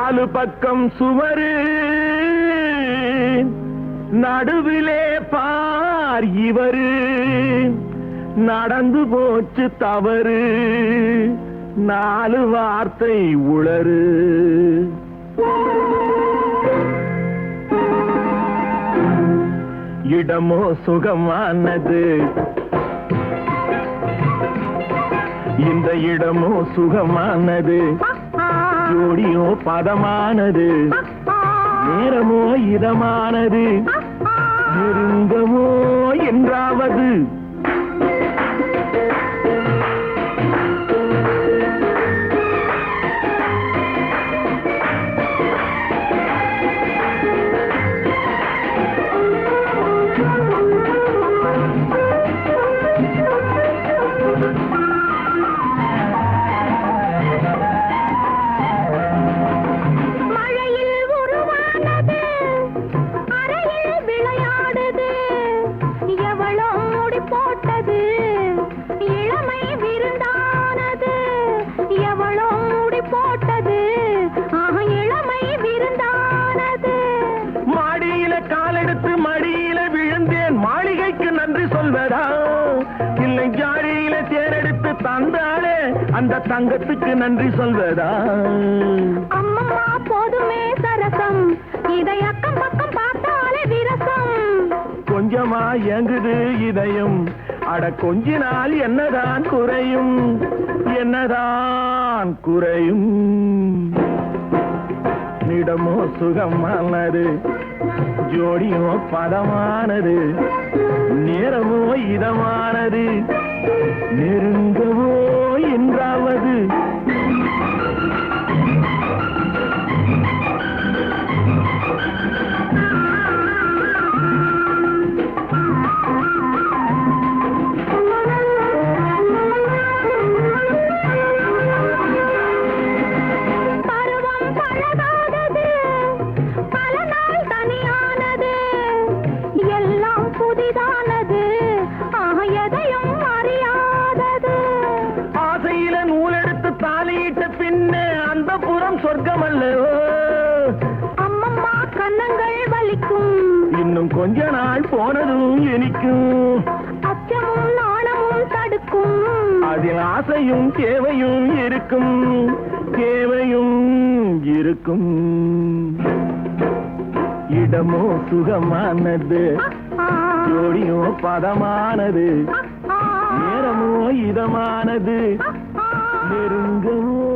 நாலு பக்கம் சுவரு நடுவிலே பார் இவரு நடந்து போச்சு தவறு நாலு வார்த்தை உளறு இடமோ சுகமானது இந்த இடமோ சுகமானது ஜோடியோ பதமானது நேரமோ இதமானது நெருங்கமோ என்றாவது மடியில விழுந்தேன் மாளிகைக்கு நன்றி சொல்வதா இல்லை ஜாடியில தேரெடுத்து தந்தாலே அந்த தங்கத்துக்கு நன்றி சொல்வதா அம்மம்மா போதுமே சரசம் இதை அக்கம் பக்கம் பார்த்தாலே விரசம் கொஞ்சமா இயங்குது இதயம் அட கொஞ்ச நாள் என்னதான் குறையும் என்னதான் குறையும் இடமோ சுகமானது ஜோடியோ பதமானது நேரமோ இதமானது நெருங்கவோ என்றாவது தாலியிட்ட பின்னே அந்த புறம் சொர்க்கம் அல்லவோ அம்மம்மா கன்னங்கள் வலிக்கும் இன்னும் கொஞ்ச நாள் போனதும் இனிக்கும் அச்சமும் நாணமும் தடுக்கும் அதில் ஆசையும் தேவையும் இருக்கும் தேவையும் இருக்கும் இடமோ சுகமானது ஜோடியோ பதமானது நேரமோ இதமானது நெருங்கவோ